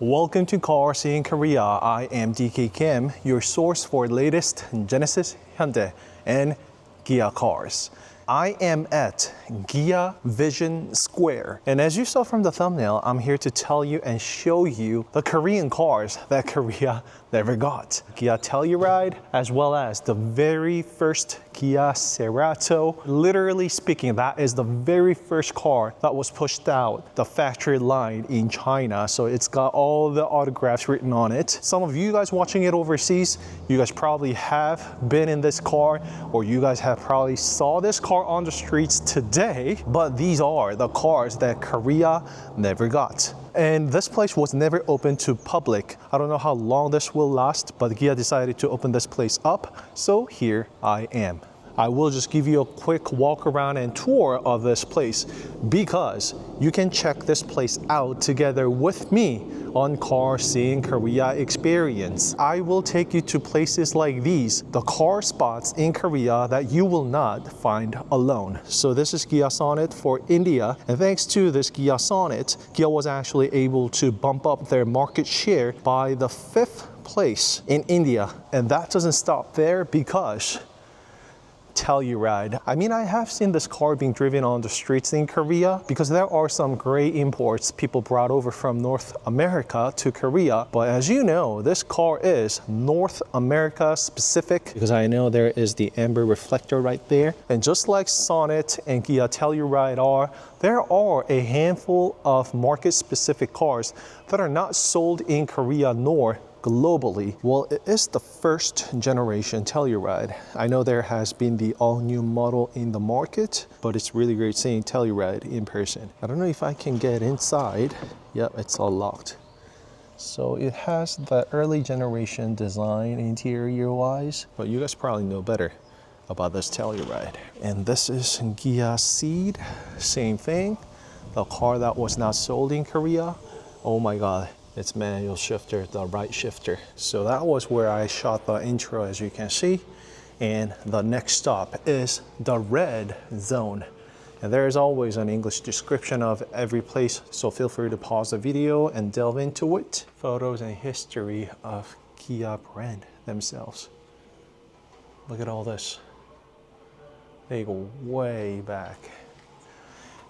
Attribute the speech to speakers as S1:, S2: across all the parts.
S1: Welcome to Cars in Korea. I am DK Kim, your source for latest Genesis, Hyundai, and Kia cars. I am at Kia Vision Square. And as you saw from the thumbnail, I'm here to tell you and show you the Korean cars that Korea never got. Kia Telluride, as well as the very first Kia Cerato. Literally speaking, that is the very first car that was pushed out the factory line in China. So it's got all the autographs written on it. Some of you guys watching it overseas, you guys probably have been in this car, or you guys have probably saw this car on the streets today, but these are the cars that Korea never got. And this place was never open to public. I don't know how long this will last, but Kia decided to open this place up, so here I am. I will just give you a quick walk around and tour of this place because you can check this place out together with me on Cars in Korea Experience. I will take you to places like these, the car spots in Korea that you will not find alone. So this is Kia Sonet for India, and thanks to this Kia Sonet, Kia was actually able to bump up their market share by the 5th place in India. And that doesn't stop there because Telluride. I mean, I have seen this car being driven on the streets in Korea because there are some great imports people brought over from North America to Korea. But as you know, this car is North America specific because I know there is the amber reflector right there. And just like Sonet and Kia Telluride are, there are a handful of market specific cars that are not sold in Korea nor globally. Well, it is the first generation Telluride. I know there has been the all-new model in the market, but it's really great seeing Telluride in person. I don't know if I can get inside. Yep, it's all locked. So it has the early generation design interior-wise, but you guys probably know better about this Telluride. And this is Kia Ceed, same thing. The car that was not sold in Korea. Oh my God. It's manual shifter, the right shifter. So that was where I shot the intro, as you can see. And the next stop is the red zone. And there is always an English description of every place, so feel free to pause the video and delve into it. Photos and history of Kia brand themselves. Look at all this. They go way back.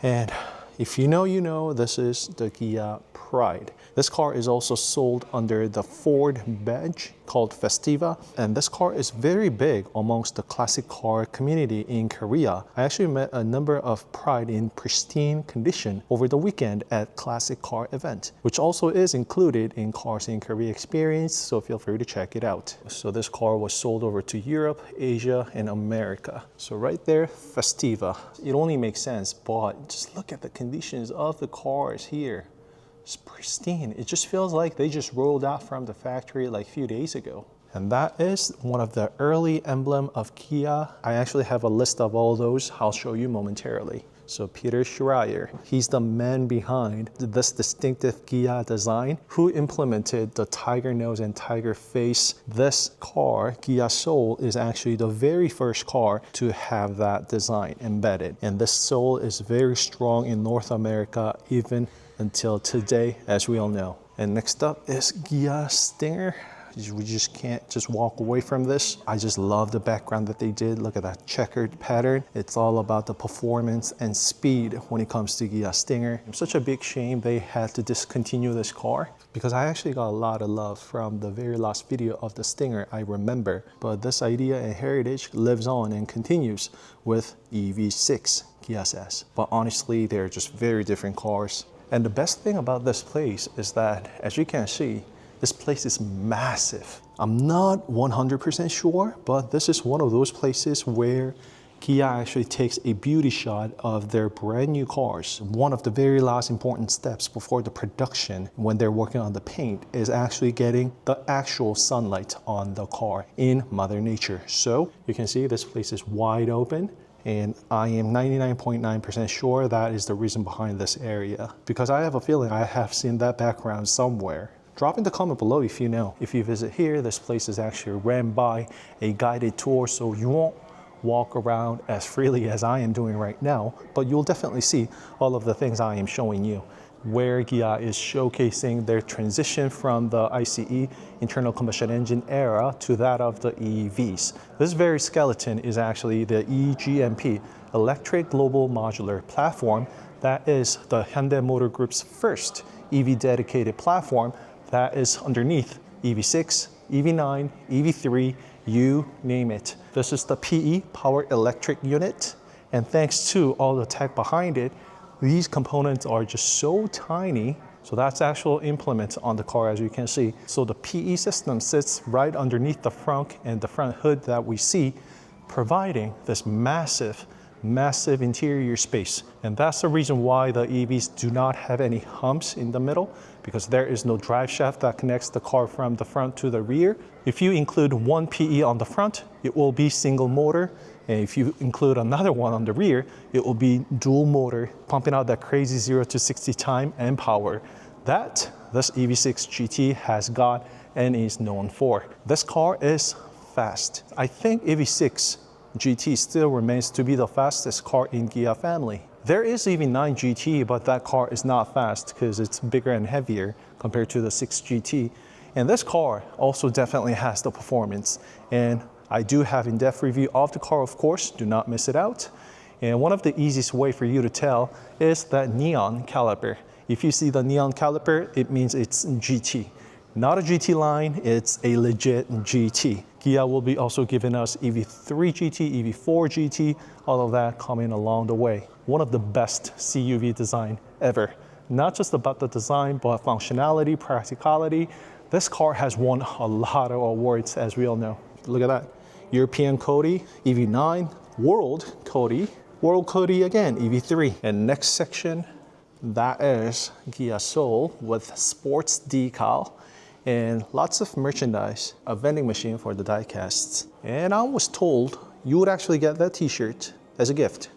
S1: And if you know, you know, this is the Kia Pride. This car is also sold under the Ford badge called Festiva, and this car is very big amongst the classic car community in Korea. I actually met a number of Pride in pristine condition over the weekend at Classic Car event, which also is included in Cars in Korea Experience, so feel free to check it out. So this car was sold over to Europe, Asia, and America. So right there, Festiva. It only makes sense, but just look at the conditions of the cars here. It's pristine. It just feels like they just rolled out from the factory like a few days ago. And that is one of the early emblem of Kia. I actually have a list of all those I'll show you momentarily. So Peter Schreier, he's the man behind this distinctive Kia design who implemented the tiger nose and tiger face. This car, Kia Soul, is actually the very first car to have that design embedded. And this soul is very strong in North America, even until today, as we all know. And next up is Kia Stinger. We just can't just walk away from this. I just love the background that they did. Look at that checkered pattern. It's all about the performance and speed when it comes to Kia Stinger. It's such a big shame they had to discontinue this car because I actually got a lot of love from the very last video of the Stinger, I remember. But this idea and heritage lives on and continues with EV6 Kia says. But honestly, they're just very different cars. And the best thing about this place is that, as you can see, this place is massive. I'm not 100% sure, but this is one of those places where Kia actually takes a beauty shot of their brand new cars. One of the very last important steps before the production, when they're working on the paint, is actually getting the actual sunlight on the car in Mother Nature. So you can see this place is wide open. And I am 99.9% sure that is the reason behind this area, because I have a feeling I have seen that background somewhere. Drop in the comment below if you know. If you visit here, this place is actually ran by a guided tour, so you won't walk around as freely as I am doing right now, but you'll definitely see all of the things I am showing you. where Kia is showcasing their transition from the ICE, internal combustion engine era, to that of the EVs. This very skeleton is actually the eGMP, Electric Global Modular Platform. That is the Hyundai Motor Group's first EV dedicated platform that is underneath EV6, EV9, EV3, you name it. This is the PE, Power Electric Unit. And thanks to all the tech behind it, these components are just so tiny. So that's actual implements on the car, as you can see. So the PE system sits right underneath the front and the front hood that we see, providing this massive interior space. And that's the reason why the EVs do not have any humps in the middle, because there is no drive shaft that connects the car from the front to the rear. If you include one PE on the front, it will be single motor. And if you include another one on the rear, it will be dual motor, pumping out that crazy 0 to 60 time and power that this EV6 GT has got and is known for. This car is fast. I think EV6 GT still remains to be the fastest car in Kia family. There is EV9 GT, but that car is not fast because it's bigger and heavier compared to the 6 GT. And this car also definitely has the performance. And I do have in-depth review of the car, of course, do not miss it out. And one of the easiest way for you to tell is that neon caliper. If you see the neon caliper, it means it's GT. Not a GT line, it's a legit GT. Kia will be also giving us EV3 GT, EV4 GT, all of that coming along the way. One of the best CUV design ever. Not just about the design, but functionality, practicality. This car has won a lot of awards, as we all know. Look at that. European CODI, EV9, World CODI, World CODI again, EV3. And next section, that is Kia Soul with sports decal and lots of merchandise, a vending machine for the diecasts. And I was told you would actually get that t-shirt as a gift.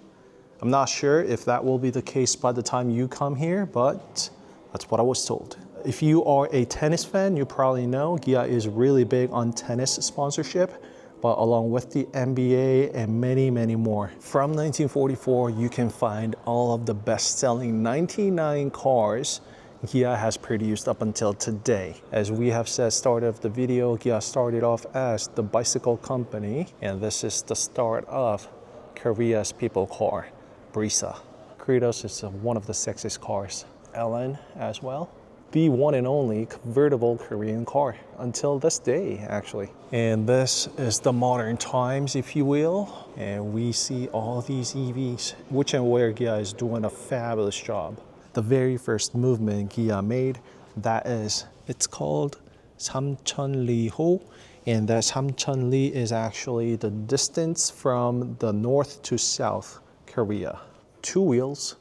S1: I'm not sure if that will be the case by the time you come here, but that's what I was told. If you are a tennis fan, you probably know Kia is really big on tennis sponsorship, but along with the NBA and many, many more. From 1944, you can find all of the best-selling 99 cars Kia has produced up until today. As we have said, start of the video, Kia started off as the bicycle company, and this is the start of Korea's people car, Brisa. Kritos is one of the sexiest cars. LN as well. The one and only convertible Korean car until this day, actually. And this is the modern times, if you will. And we see all these EVs, which and where Kia is doing a fabulous job. The very first movement Kia made, that is, it's called Samcheonli-ho. And that Samcheonli is actually the distance from the north to south Korea. 2 wheels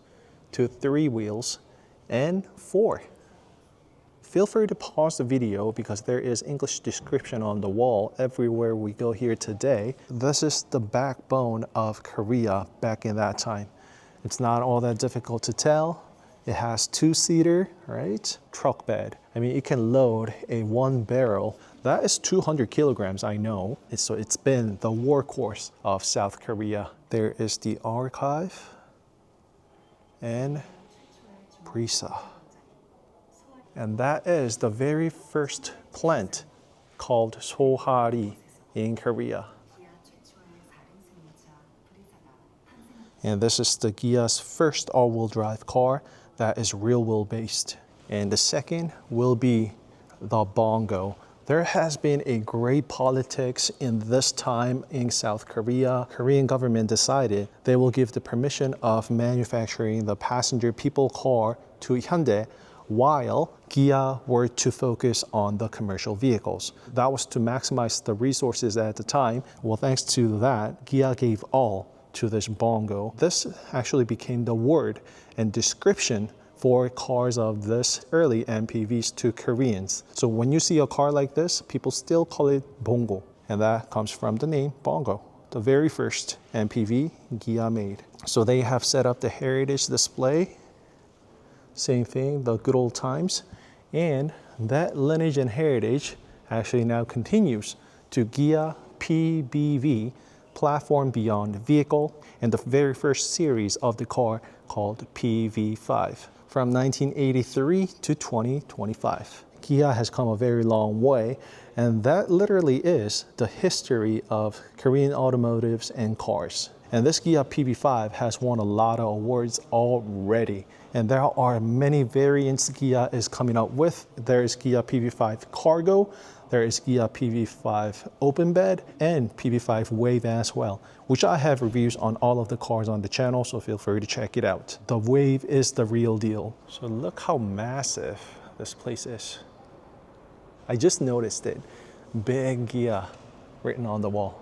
S1: to 3 wheels and 4. Feel free to pause the video because there is English description on the wall everywhere we go here today. This is the backbone of Korea back in that time. It's not all that difficult to tell. It has 2-seater, right? Truck bed. I mean, it can load a 1 barrel. That is 200 kilograms, I know. So it's been the workhorse of South Korea. There is the archive and Brisa. And that is the very first plant called Sohari in Korea. And this is the Kia's first all-wheel drive car that is rear-wheel based. And the second will be the Bongo. There has been a great politics in this time in South Korea. Korean government decided they will give the permission of manufacturing the passenger people car to Hyundai, while Kia were to focus on the commercial vehicles. That was to maximize the resources at the time. Well, thanks to that, Kia gave all to this Bongo. This actually became the word and description for cars of this early MPVs to Koreans. So when you see a car like this, people still call it Bongo. And that comes from the name Bongo, the very first MPV Kia made. So they have set up the heritage display. Same thing, the good old times. And that lineage and heritage actually now continues to Kia PBV, Platform Beyond Vehicle, and the very first series of the car called PV5. from 1983 to 2025. Kia has come a very long way, and that literally is the history of Korean automotives and cars. And this Kia PV5 has won a lot of awards already. And there are many variants Kia is coming up with. There is Kia PV5 Cargo, there is Kia PV5 Open Bed, and PV5 Wave as well, which I have reviews on all of the cars on the channel, so feel free to check it out. The Wave is the real deal. So look how massive this place is. I just noticed it. Big Kia written on the wall.